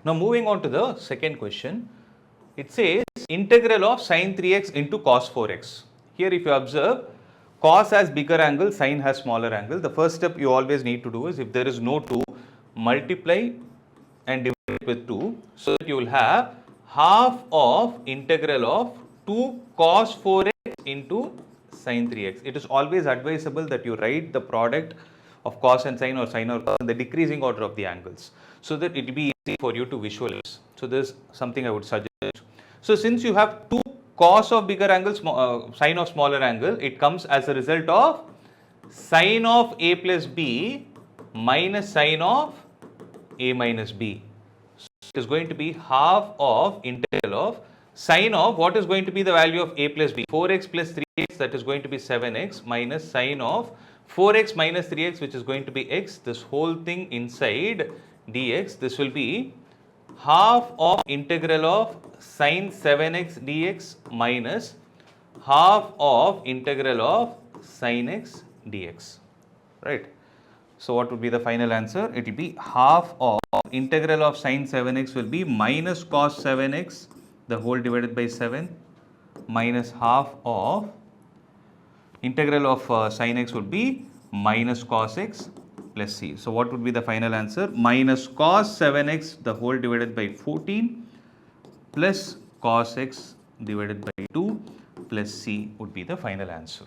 Now moving on to the second question. It says integral of sin 3x into cos 4x. Here if you observe, cos has bigger angle, sin has smaller angle. The first step you always need to do is, if there is no 2, multiply and divide with 2. So that you will have half of integral of 2 cos 4x into sin 3x. It is always advisable that you write the product of cos and sin, or sin or cos, in the decreasing order of the angles, so that it will be easy for you to visualize. So this is something I would suggest. So since you have 2 cos of bigger angle, sin of smaller angle, it comes as a result of sin of a plus b minus sin of a minus b. So it is going to be half of integral of sin of, what is going to be the value of a plus b? 4x plus 3x, that is going to be 7x, minus sin of 4x minus 3x, which is going to be x. This whole thing inside dx, this will be half of integral of sin 7x dx minus half of integral of sin x dx, right? So what would be the final answer? It will be half of integral of sin 7x will be minus cos 7x the whole divided by 7, minus half of integral of sin x would be minus cos x plus c. So what would be the final answer? Minus cos 7x the whole divided by 14 plus cos x divided by 2 plus c would be the final answer.